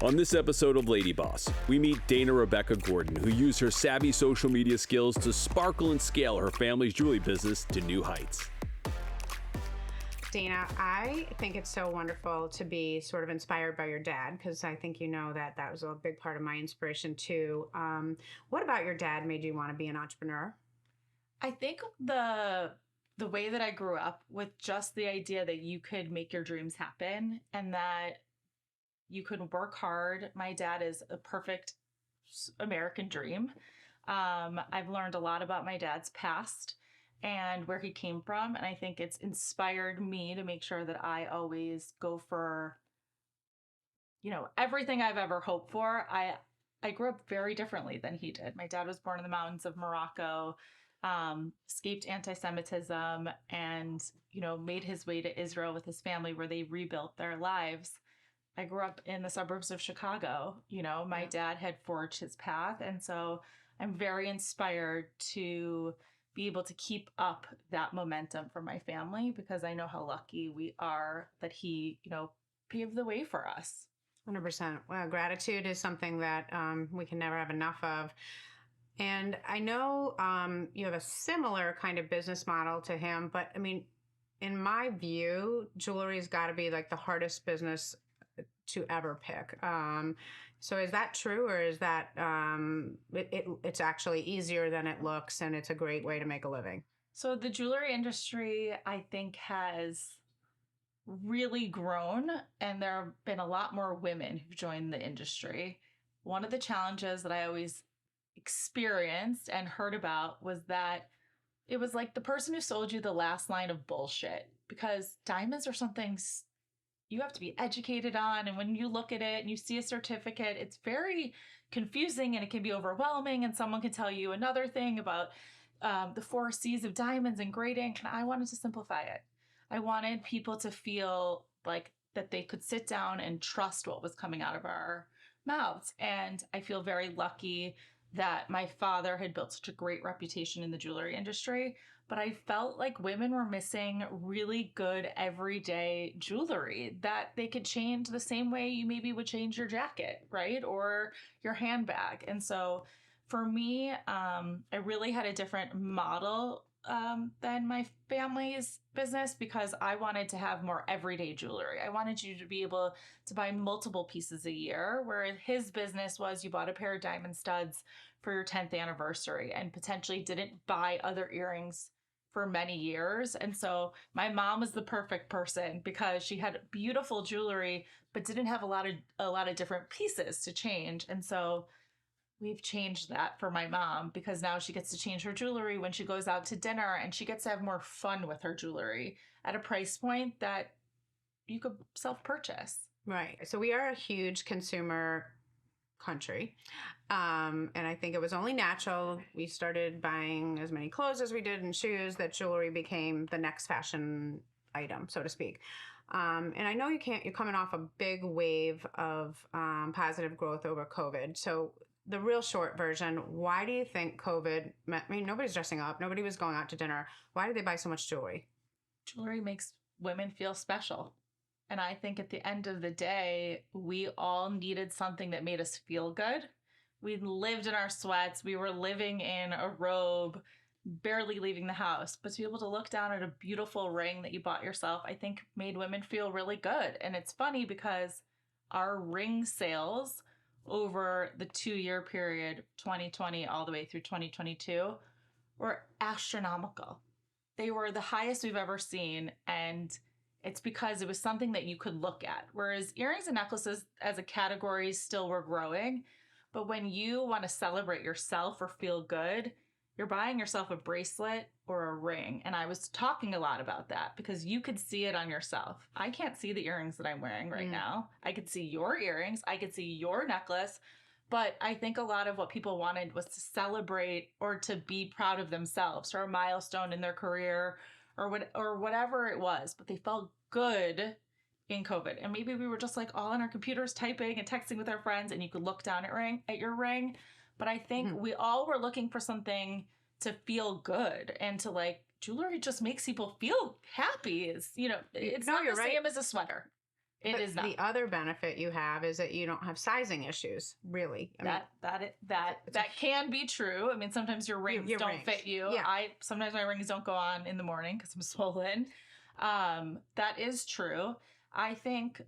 On this episode of Lady Boss, we meet Dana Rebecca Gordon, who used her savvy social media skills to sparkle and scale her family's jewelry business to new heights. Dana, I think it's so wonderful to be sort of inspired by your dad, because I think you know that was a big part of my inspiration too. What about your dad made you want to be an entrepreneur? I think the way that I grew up with just the idea that you could make your dreams happen and that you could work hard. My dad is a perfect American dream. I've learned a lot about my dad's past and where he came from. And I think it's inspired me to make sure that I always go for, everything I've ever hoped for. I grew up very differently than he did. My dad was born in the mountains of Morocco, escaped anti-Semitism and, made his way to Israel with his family where they rebuilt their lives. I grew up in the suburbs of Chicago. My dad had forged his path. And so I'm very inspired to be able to keep up that momentum for my family because I know how lucky we are that he, paved the way for us. 100%. Well, gratitude is something that we can never have enough of. And I know you have a similar kind of business model to him, but I mean, in my view, jewelry's got to be like the hardest business to ever pick. So is that true, or is that it's actually easier than it looks and it's a great way to make a living? So the jewelry industry, I think, has really grown, and there have been a lot more women who've joined the industry. One of the challenges that I always experienced and heard about was that it was like the person who sold you the last line of bullshit, because diamonds are something you have to be educated on. And when you look at it and you see a certificate, it's very confusing and it can be overwhelming. And someone can tell you another thing about the 4 C's of diamonds and grading. And I wanted to simplify it. I wanted people to feel like that they could sit down and trust what was coming out of our mouths. And I feel very lucky that my father had built such a great reputation in the jewelry industry, but I felt like women were missing really good everyday jewelry that they could change the same way you maybe would change your jacket, right? Or your handbag. And so for me, I really had a different model than my family's business because I wanted to have more everyday jewelry. I wanted you to be able to buy multiple pieces a year, where his business was you bought a pair of diamond studs for your 10th anniversary and potentially didn't buy other earrings for many years. And so my mom was the perfect person because she had beautiful jewelry, but didn't have a lot of different pieces to change. And so we've changed that for my mom because now she gets to change her jewelry when she goes out to dinner, and she gets to have more fun with her jewelry at a price point that you could self-purchase. Right. So we are a huge consumer country. And I think it was only natural. We started buying as many clothes as we did and shoes that jewelry became the next fashion item, so to speak. And I know you're coming off a big wave of positive growth over COVID. So the real short version, why do you think COVID, nobody's dressing up, nobody was going out to dinner. Why did they buy so much jewelry? Jewelry makes women feel special. And I think at the end of the day, we all needed something that made us feel good. We lived in our sweats. We were living in a robe, barely leaving the house. But to be able to look down at a beautiful ring that you bought yourself, I think made women feel really good. And it's funny because our ring sales over the 2-year period, 2020 all the way through 2022, were astronomical. They were the highest we've ever seen. And it's because it was something that you could look at. Whereas earrings and necklaces as a category still were growing. But when you want to celebrate yourself or feel good, you're buying yourself a bracelet or a ring. And I was talking a lot about that because you could see it on yourself. I can't see the earrings that I'm wearing right now. I could see your earrings. I could see your necklace. But I think a lot of what people wanted was to celebrate or to be proud of themselves or a milestone in their career or whatever it was. But they felt good in COVID. And maybe we were just like all on our computers typing and texting with our friends, and you could look down at your ring. But I think we all were looking for something to feel good and to jewelry just makes people feel happy. It's, it's not the same as a sweater. It is not. The other benefit you have is that you don't have sizing issues, really. That can be true. I mean, sometimes your rings don't fit you. Yeah. Sometimes my rings don't go on in the morning because I'm swollen. That is true. I think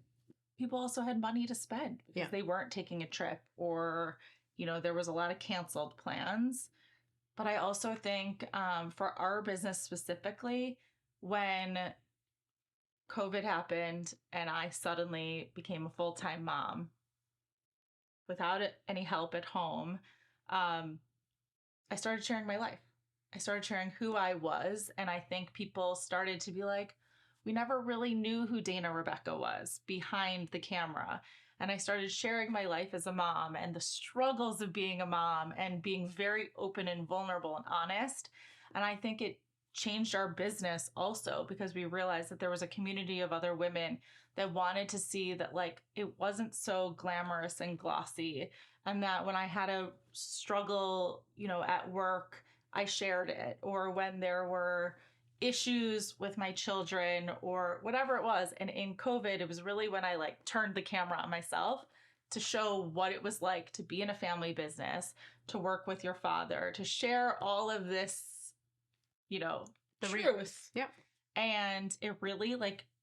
people also had money to spend because they weren't taking a trip, or there was a lot of canceled plans. But I also think for our business specifically, when COVID happened and I suddenly became a full-time mom without any help at home, I started sharing my life. I started sharing who I was, and I think people started to be like, we never really knew who Dana Rebecca was behind the camera. And I started sharing my life as a mom and the struggles of being a mom and being very open and vulnerable and honest. And I think it changed our business also because we realized that there was a community of other women that wanted to see that it wasn't so glamorous and glossy, and that when I had a struggle, at work, I shared it, or when there were issues with my children or whatever it was. And in COVID, it was really when I turned the camera on myself to show what it was like to be in a family business, to work with your father, to share all of this, truth. Yep. And it really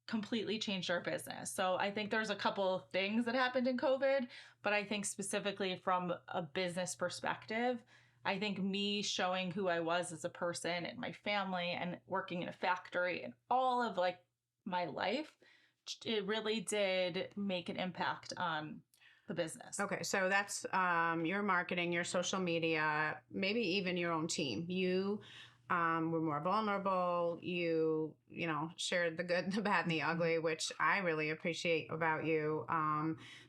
completely changed our business. So I think there's a couple of things that happened in COVID, but I think specifically from a business perspective, I think me showing who I was as a person and my family and working in a factory and all of my life, it really did make an impact on the business. Okay, so that's your marketing, your social media, maybe even your own team. You were more vulnerable. You shared the good, the bad, and the ugly, which I really appreciate about you,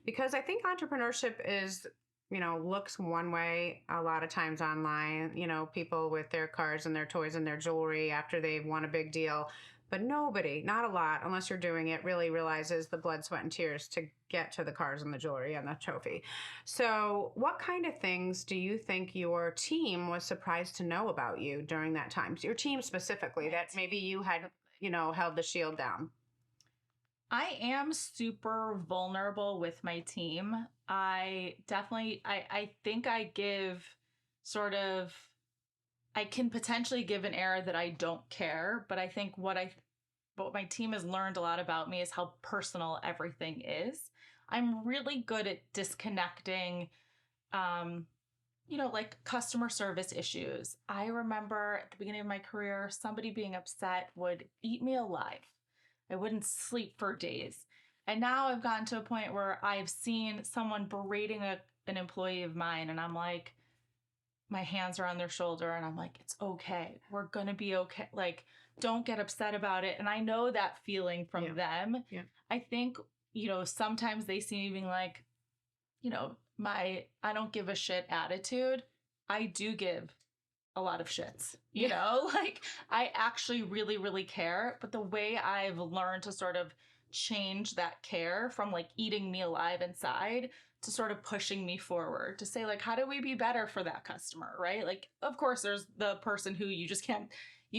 because I think entrepreneurship is, looks one way a lot of times online, people with their cars and their toys and their jewelry after they've won a big deal. But nobody, not a lot, unless you're doing it, really realizes the blood, sweat, and tears to get to the cars and the jewelry and the trophy. So what kind of things do you think your team was surprised to know about you during that time? Your team specifically, that maybe you had, held the shield down. I am super vulnerable with my team. I think I give I can potentially give an air that I don't care, but I think what my team has learned a lot about me is how personal everything is. I'm really good at disconnecting, customer service issues. I remember at the beginning of my career, somebody being upset would eat me alive. I wouldn't sleep for days. And now I've gotten to a point where I've seen someone berating an employee of mine, and I'm like, my hands are on their shoulder and I'm like, it's okay. We're going to be okay. Don't get upset about it. And I know that feeling from them. Yeah. I think, sometimes they see me being like, my I don't give a shit attitude. I do give a lot of shits, I actually really, really care. But the way I've learned to sort of change that care from eating me alive inside to sort of pushing me forward to say how do we be better for that customer, right? Of course there's the person who you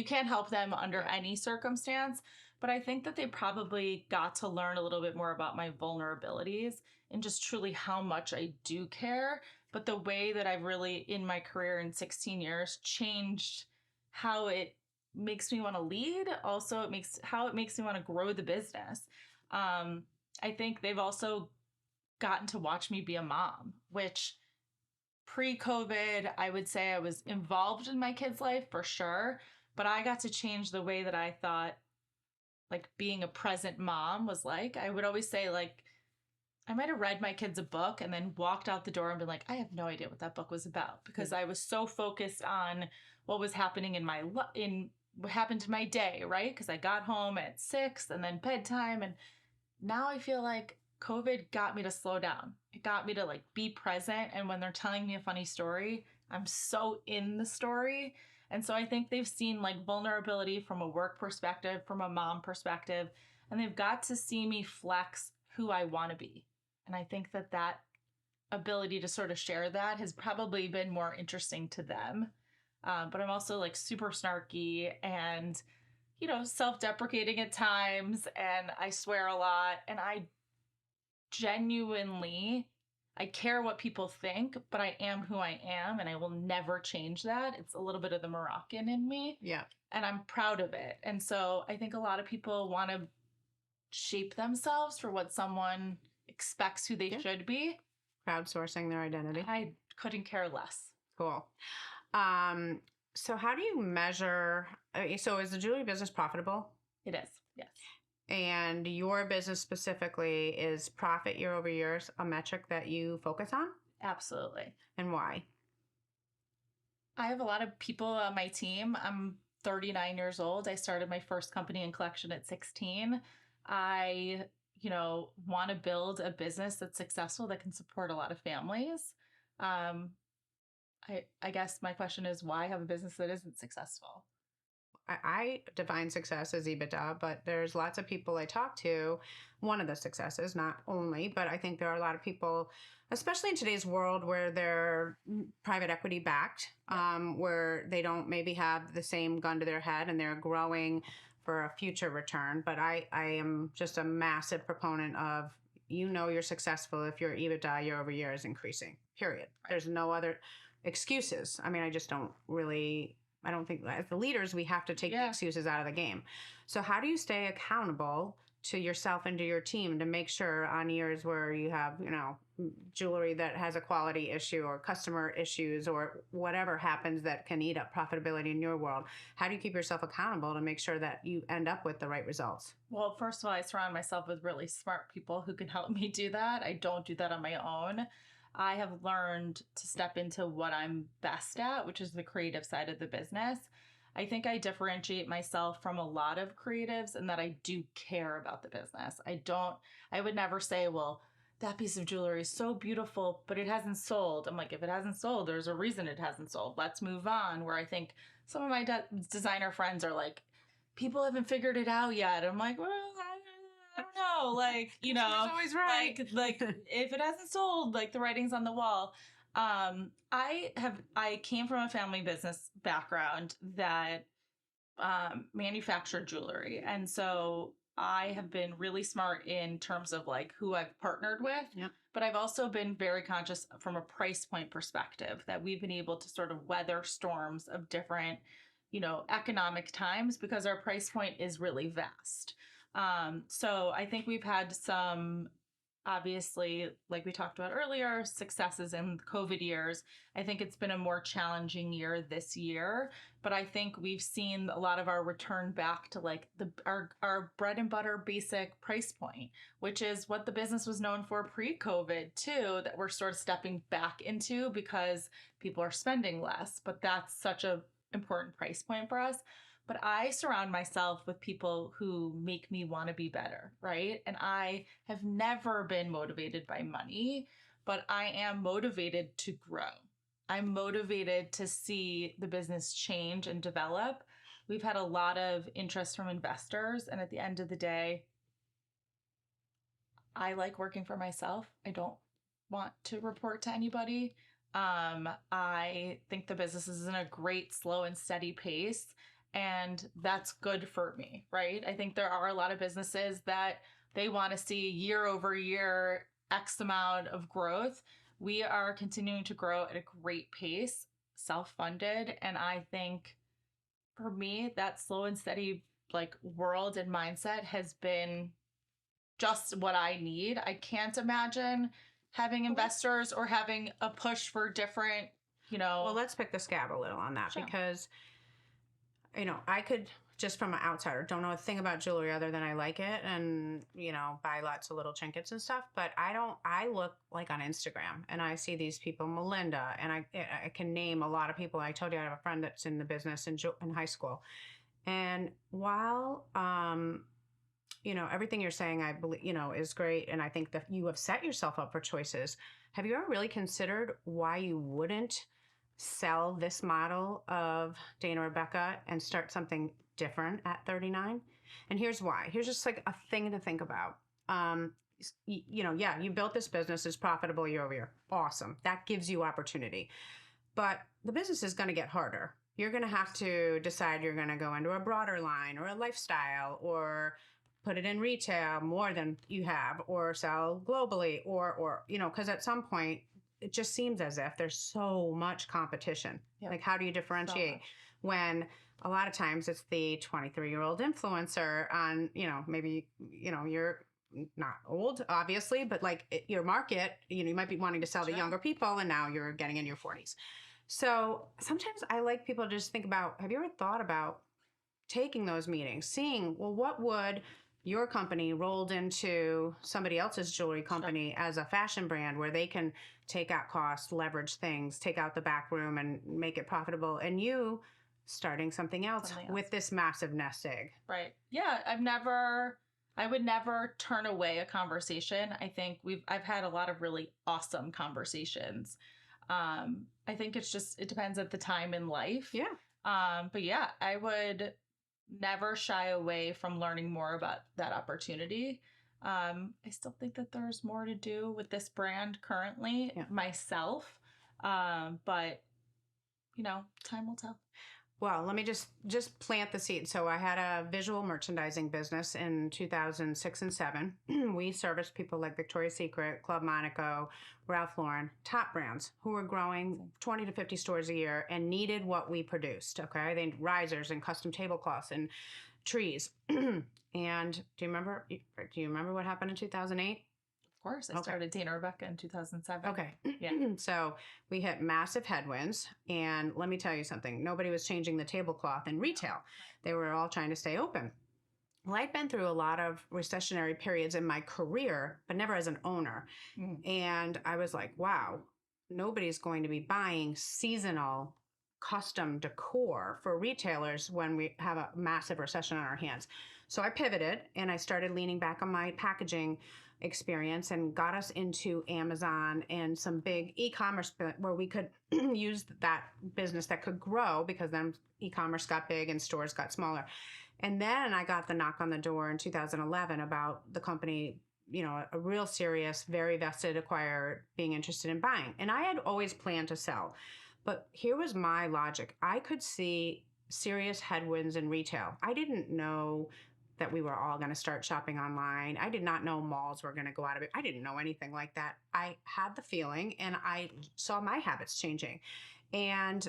can't help them under any circumstance, but I think that they probably got to learn a little bit more about my vulnerabilities and just truly how much I do care. But the way that I've really in my career in 16 years changed how it makes me want to lead, also it makes me want to grow the business. I think they've also gotten to watch me be a mom, which pre-COVID, I would say I was involved in my kids' life for sure, but I got to change the way that I thought being a present mom was like. I would always say I might have read my kids a book and then walked out the door and been like, I have no idea what that book was about, because I was so focused on what was happening in what happened in my day, right? Because I got home at 6 and then bedtime, and now I feel like COVID got me to slow down. It got me to be present. And when they're telling me a funny story, I'm so in the story. And so I think they've seen vulnerability from a work perspective, from a mom perspective, and they've got to see me flex who I want to be. And I think that ability to sort of share that has probably been more interesting to them. But I'm also super snarky and, self-deprecating at times, and I swear a lot. And genuinely, I care what people think, but I am who I am and I will never change that. It's a little bit of the Moroccan in me. Yeah. And I'm proud of it. And so I think a lot of people want to shape themselves for what someone expects who they should be. Crowdsourcing their identity. I couldn't care less. Cool. So how do you measure, so is the jewelry business profitable? It is, yes. And your business specifically, is profit year over year a metric that you focus on? Absolutely. And why? I have a lot of people on my team. I'm 39 years old. I started my first company and collection at 16. I, want to build a business that's successful that can support a lot of families. I guess my question is, why have a business that isn't successful? I define success as EBITDA, but there's lots of people I talk to. One of the successes, not only, but I think there are a lot of people, especially in today's world where they're private equity backed, where they don't maybe have the same gun to their head and they're growing for a future return. But I am just a massive proponent of, you're successful if your EBITDA year over year is increasing, period. Right. There's no other excuses. I mean, I don't think as the leaders, we have to take the excuses out of the game. So how do you stay accountable to yourself and to your team to make sure on years where you have, jewelry that has a quality issue or customer issues or whatever happens that can eat up profitability in your world? How do you keep yourself accountable to make sure that you end up with the right results? Well, first of all, I surround myself with really smart people who can help me do that. I don't do that on my own. I have learned to step into what I'm best at, which is the creative side of the business. I think I differentiate myself from a lot of creatives in that I do care about the business. I would never say, well, that piece of jewelry is so beautiful, but it hasn't sold. I'm like, if it hasn't sold, there's a reason it hasn't sold. Let's move on. Where I think some of my designer friends are like, people haven't figured it out yet. I'm like, well, I don't know, always right. like if it hasn't sold, like the writing's on the wall. I came from a family business background that manufactured jewelry, and so I have been really smart in terms of like who I've partnered with. Yep. But I've also been very conscious from a price point perspective that we've been able to sort of weather storms of different, economic times because our price point is really vast. So I think we've had some, obviously, like we talked about earlier, successes in COVID years. I think it's been a more challenging year this year, but I think we've seen a lot of our return back to like our bread and butter basic price point, which is what the business was known for pre-COVID too, that we're sort of stepping back into because people are spending less, but that's such a important price point for us. But I surround myself with people who make me want to be better, right? And I have never been motivated by money, but I am motivated to grow. I'm motivated to see the business change and develop. We've had a lot of interest from investors, and at the end of the day, I like working for myself. I don't want to report to anybody. I think the business is in a great, slow and steady pace. And that's good for me, right? I think there are a lot of businesses that they want to see year over year X amount of growth. We are continuing to grow at a great pace, self-funded. And I think for me, that slow and steady world and mindset has been just what I need. I can't imagine having investors or having a push for different, Well, let's pick the scab a little on that because I could, just from an outsider, don't know a thing about jewelry other than I like it and, buy lots of little trinkets and stuff. But I look like on Instagram and I see these people, Melinda, and I can name a lot of people. I told you I have a friend that's in the business in high school. And while, everything you're saying, I believe, is great. And I think that you have set yourself up for choices. Have you ever really considered why you wouldn't sell this model of Dana Rebecca and start something different at 39? And here's why. Here's just like a thing to think about. You built this business, it's profitable year over year. Awesome. That gives you opportunity. But the business is going to get harder. You're going to have to decide you're going to go into a broader line or a lifestyle or put it in retail more than you have, or sell globally, or because at some point it just seems as if there's so much competition. Yep. Like, how do you differentiate when a lot of times it's the 23-year-old influencer on, maybe, you're not old, obviously, but like your market, you might be wanting to sell to younger people, and now you're getting in your 40s. So sometimes I like people to just think about, have you ever thought about taking those meetings, seeing, well, what would your company rolled into somebody else's jewelry company as a fashion brand, where they can take out costs, leverage things, take out the back room and make it profitable, and you starting something else with this massive nest egg. Right. Yeah. I would never turn away a conversation. I think I've had a lot of really awesome conversations. I think it depends at the time in life. Yeah. But yeah, I would never shy away from learning more about that opportunity. I still think that there's more to do with this brand currently myself. But time will tell. Well, let me just plant the seed. So I had a visual merchandising business in 2006 and 7. We serviced people like Victoria's Secret, Club Monaco, Ralph Lauren, top brands who were growing 20 to 50 stores a year and needed what we produced. Okay, they need risers and custom tablecloths and trees. And do you remember what happened in 2008? Of course. I started Dana Rebecca in 2007. Okay. Yeah. So we hit massive headwinds. And let me tell you something. Nobody was changing the tablecloth in retail. They were all trying to stay open. Well, I'd been through a lot of recessionary periods in my career, but never as an owner. And I was like, wow, nobody's going to be buying seasonal custom decor for retailers when we have a massive recession on our hands. So I pivoted and I started leaning back on my packaging experience and got us into Amazon and some big e-commerce where we could use that business that could grow, because then e-commerce got big and stores got smaller. And then I got the knock on the door in 2011 about the company, a real serious, very vested acquirer being interested in buying. And I had always planned to sell. But here was my logic. I could see serious headwinds in retail. I didn't know that we were all going to start shopping online. I did not know malls were going to go out of it. I didn't know anything like that. I had the feeling, and I saw my habits changing. And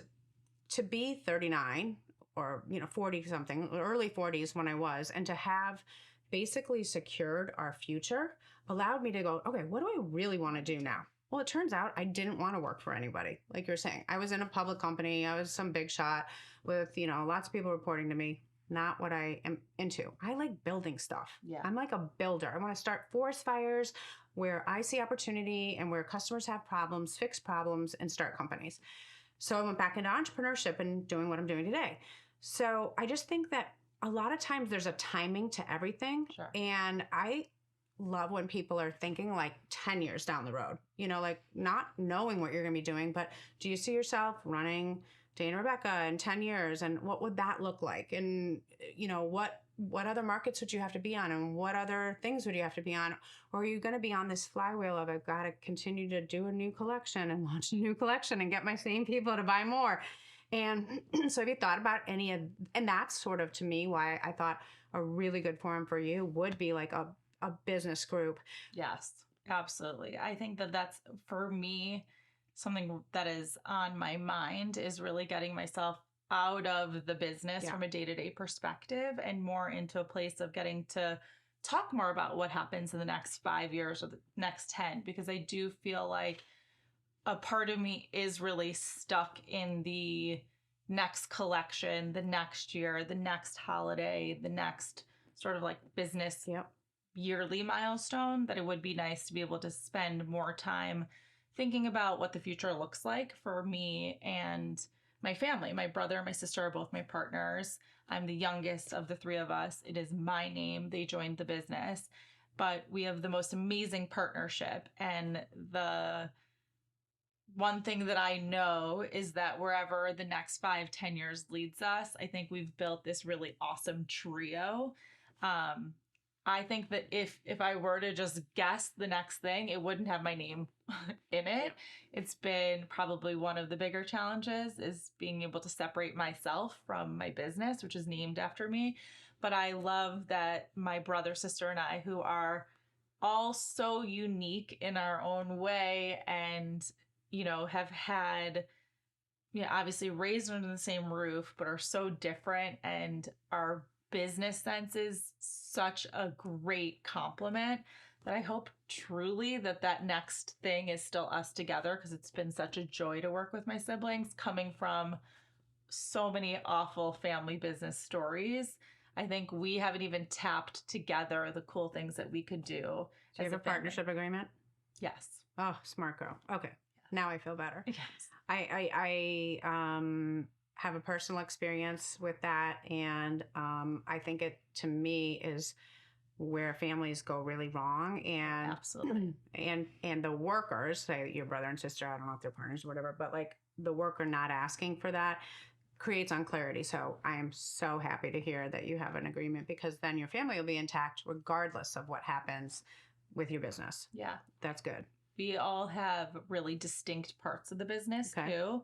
to be 39 or 40 something, early 40s when I was, and to have basically secured our future allowed me to go, okay, what do I really want to do now? Well, it turns out I didn't want to work for anybody. Like you're saying, I was in a public company. I was some big shot with, lots of people reporting to me. Not what I am into. I like building stuff. Yeah. I'm like a builder. I want to start forest fires where I see opportunity and where customers have problems, fix problems, and start companies. So I went back into entrepreneurship and doing what I'm doing today. So I just think that a lot of times there's a timing to everything. Sure. And I love when people are thinking like 10 years down the road, like not knowing what you're going to be doing, but do you see yourself running Dana Rebecca in 10 years, and what would that look like? And, what other markets would you have to be on, and what other things would you have to be on? Or are you going to be on this flywheel of, I've got to continue to do a new collection and launch a new collection and get my same people to buy more? And so have you thought about and that's sort of, to me, why I thought a really good forum for you would be like a business group. Yes, absolutely. I think that that's, for me, something that is on my mind is really getting myself out of the business from a day-to-day perspective and more into a place of getting to talk more about what happens in the next 5 years or the next 10, because I do feel like a part of me is really stuck in the next collection, the next year, the next holiday, the next sort of like business yearly milestone, that it would be nice to be able to spend more time thinking about what the future looks like for me and my family. My brother and my sister are both my partners. I'm the youngest of the three of us. It is my name. They joined the business, but we have the most amazing partnership. And the one thing that I know is that wherever the next 5-10 years leads us, I think we've built this really awesome trio. I think that if I were to just guess the next thing, it wouldn't have my name in it. It's been probably one of the bigger challenges, is being able to separate myself from my business, which is named after me. But I love that my brother, sister, and I, who are all so unique in our own way and, have had, obviously raised under the same roof, but are so different. And our business sense is such a great complement that I hope truly that next thing is still us together, because it's been such a joy to work with my siblings coming from so many awful family business stories. I think we haven't even tapped together the cool things that we could do. Do you have a partnership agreement? Yes. Oh, smart girl. Okay. Now I feel better. Yes. I have a personal experience with that, and I think it, to me, is where families go really wrong, and absolutely, and the workers, say your brother and sister, I don't know if they're partners or whatever, but like the worker not asking for that creates unclarity. So I am so happy to hear that you have an agreement, because then your family will be intact regardless of what happens with your business. Yeah, that's good. We all have really distinct parts of the business too.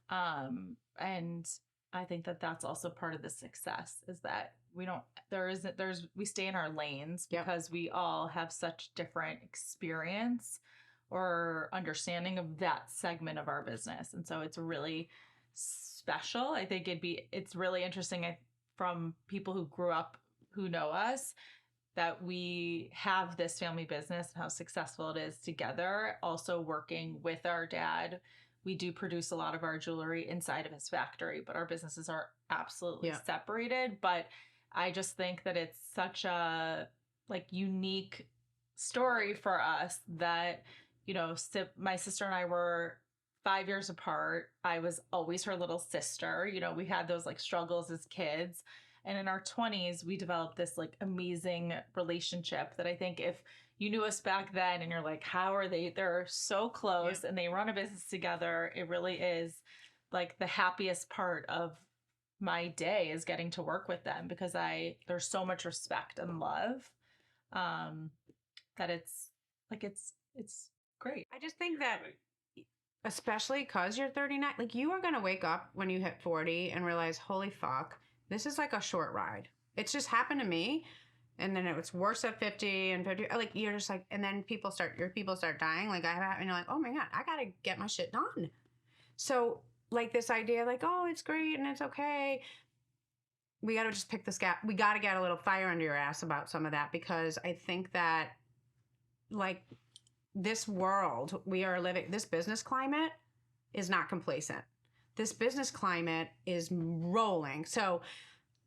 And I think that's also part of the success, is that we stay in our lanes because we all have such different experience or understanding of that segment of our business. And so it's really special. I think it's really interesting from people who grew up, who know us, that we have this family business and how successful it is together. Also working with our dad, we do produce a lot of our jewelry inside of his factory, but our businesses are absolutely separated. But I just think that it's such a unique story for us that, my sister and I were 5 years apart. I was always her little sister. We had those struggles as kids. And in our 20s, we developed this amazing relationship that I think if you knew us back then and you're like, how are they? They're so close and they run a business together. It really is the happiest part of my day is getting to work with them, because there's so much respect and love that it's great. I just think that, especially because you're 39, you are going to wake up when you hit 40 and realize, holy fuck, this is a short ride. It's just happened to me. And then it's worse at 50 and 50. You're just and then your people start dying. I have, and you're like, oh my God, I got to get my shit done. So this idea, oh, it's great and it's okay. We got to just pick this gap. We got to get a little fire under your ass about some of that, because I think that this world we are living, this business climate is not complacent. This business climate is rolling. So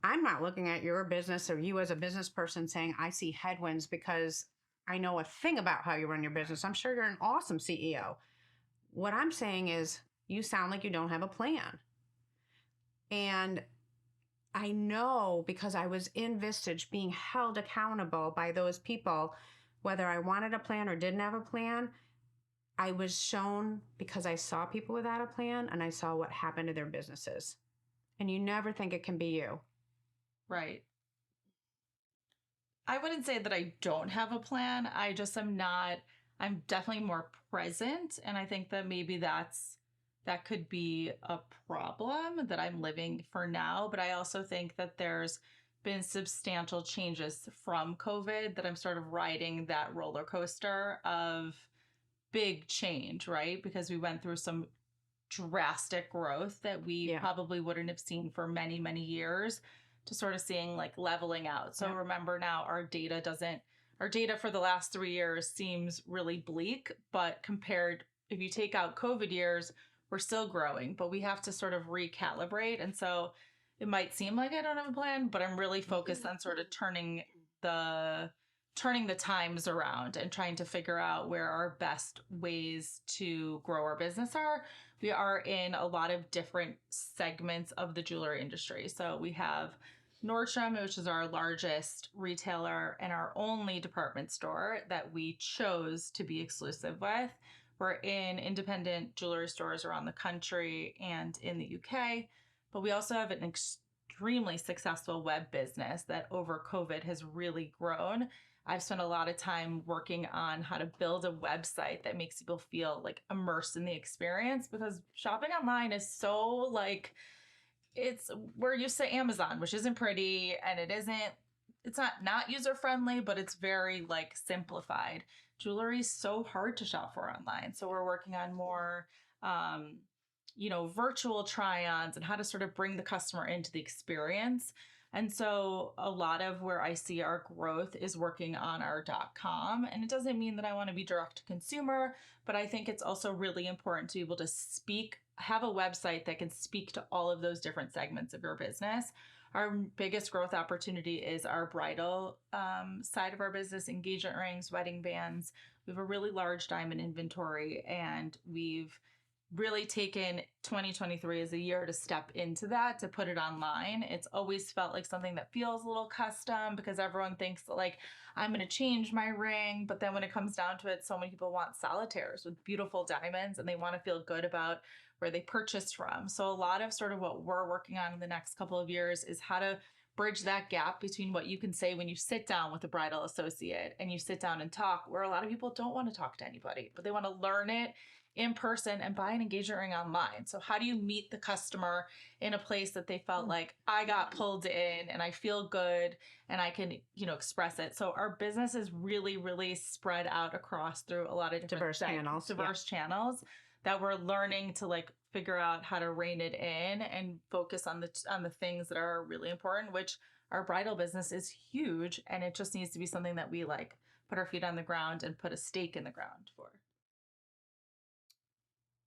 I'm not looking at your business or you as a business person saying, I see headwinds, because I know a thing about how you run your business. I'm sure you're an awesome CEO. What I'm saying is, you sound like you don't have a plan. And I know, because I was in Vistage being held accountable by those people, whether I wanted a plan or didn't have a plan, I was shown, because I saw people without a plan and I saw what happened to their businesses. And you never think it can be you. Right. I wouldn't say that I don't have a plan. I just I'm definitely more present. And I think that maybe that could be a problem that I'm living for now. But I also think that there's been substantial changes from COVID, that I'm sort of riding that roller coaster of big change, right? Because we went through some drastic growth that we probably wouldn't have seen for many, many years, to sort of seeing leveling out. So remember now, our data for the last 3 years seems really bleak, but if you take out COVID years, we're still growing, but we have to sort of recalibrate. And so it might seem like I don't have a plan, but I'm really focused on sort of turning the times around and trying to figure out where our best ways to grow our business are. We are in a lot of different segments of the jewelry industry. So we have Nordstrom, which is our largest retailer and our only department store that we chose to be exclusive with. We're in independent jewelry stores around the country and in the UK, but we also have an extremely successful web business that over COVID has really grown. I've spent a lot of time working on how to build a website that makes people feel immersed in the experience, because shopping online is so we're used to Amazon, which isn't pretty, and it's not user friendly, but it's very like simplified. Jewelry is so hard to shop for online. So we're working on more, virtual try-ons and how to sort of bring the customer into the experience. And so a lot of where I see our growth is working on our .com. And it doesn't mean that I want to be direct to consumer, but I think it's also really important to be able to have a website that can speak to all of those different segments of your business. Our biggest growth opportunity is our bridal side of our business, engagement rings, wedding bands. We have a really large diamond inventory, and we've really taken 2023 as a year to step into that, to put it online. It's always felt like something that feels a little custom because everyone thinks like, I'm going to change my ring. But then when it comes down to it, so many people want solitaires with beautiful diamonds, and they want to feel good about where they purchased from. So a lot of sort of what we're working on in the next couple of years is how to bridge that gap between what you can say when you sit down with a bridal associate and you sit down and talk, where a lot of people don't want to talk to anybody, but they want to learn it in person and buy an engagement ring online. So how do you meet the customer in a place that they felt like, I got pulled in and I feel good and I can, express it. So our business is really, really spread out across through a lot of different diverse channels that we're learning to like figure out how to rein it in and focus on the things that are really important, which our bridal business is huge. And it just needs to be something that we like put our feet on the ground and put a stake in the ground for.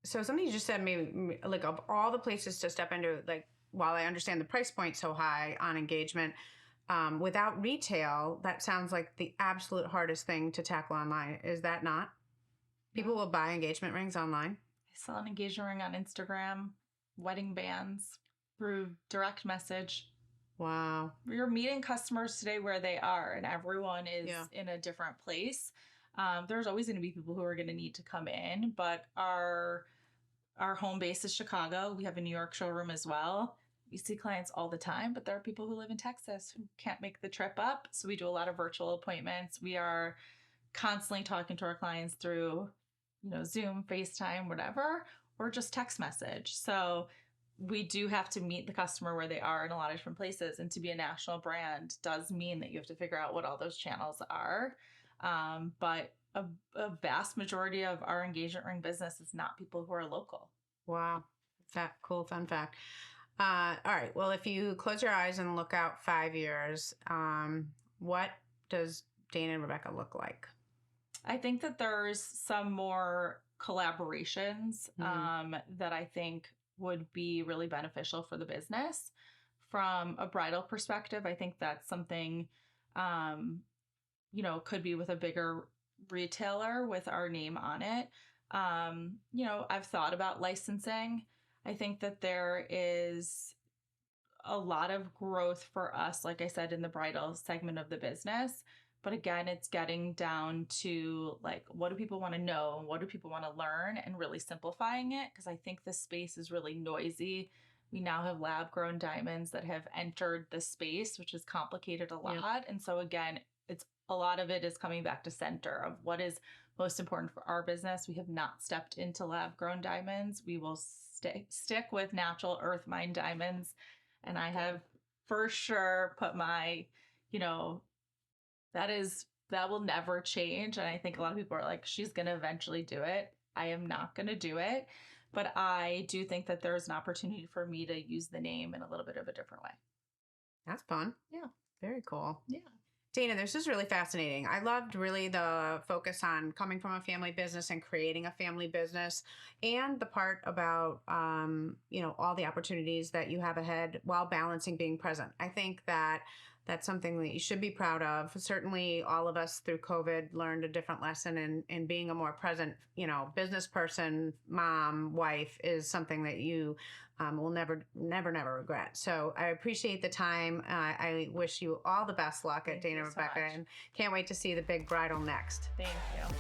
So something you just said, maybe like of all the places to step into, like, while I understand the price point so high on engagement, without retail, that sounds like the absolute hardest thing to tackle online. Is that not? People will buy engagement rings online. I sell an engagement ring on Instagram, wedding bands, through direct message. Wow. You're meeting customers today where they are, and everyone is in a different place. There's always going to be people who are going to need to come in, but our home base is Chicago. We have a New York showroom as well. We see clients all the time, but there are people who live in Texas who can't make the trip up. So we do a lot of virtual appointments. We are constantly talking to our clients through, Zoom, FaceTime, whatever, or just text message. So we do have to meet the customer where they are in a lot of different places. And to be a national brand does mean that you have to figure out what all those channels are. But a vast majority of our engagement ring business is not people who are local. Wow. Cool fun fact. All right. Well, if you close your eyes and look out 5 years, what does Dana and Rebecca look like? I think that there's some more collaborations that I think would be really beneficial for the business. From a bridal perspective, I think that's something, could be with a bigger retailer with our name on it. I've thought about licensing. I think that there is a lot of growth for us, like I said, in the bridal segment of the business. But again, it's getting down to like, what do people want to know? What do people want to learn? And really simplifying it, because I think the space is really noisy. We now have lab grown diamonds that have entered the space, which has complicated a lot. Yep. And so again, a lot of it is coming back to center of what is most important for our business. We have not stepped into lab grown diamonds. We will stick with natural earth mine diamonds. And I have for sure put my, that will never change. And I think a lot of people are like, she's going to eventually do it. I am not going to do it. But I do think that there's an opportunity for me to use the name in a little bit of a different way. That's fun. Yeah. Very cool. Yeah. Dana, this is really fascinating. I loved really the focus on coming from a family business and creating a family business, and the part about, all the opportunities that you have ahead while balancing being present. I think that that's something that you should be proud of. Certainly all of us through COVID learned a different lesson, and being a more present, business person, mom, wife is something that you will never regret. So I appreciate the time. I wish you all the best luck at Dana Rebecca, and can't wait to see the big bridal next. Thank you.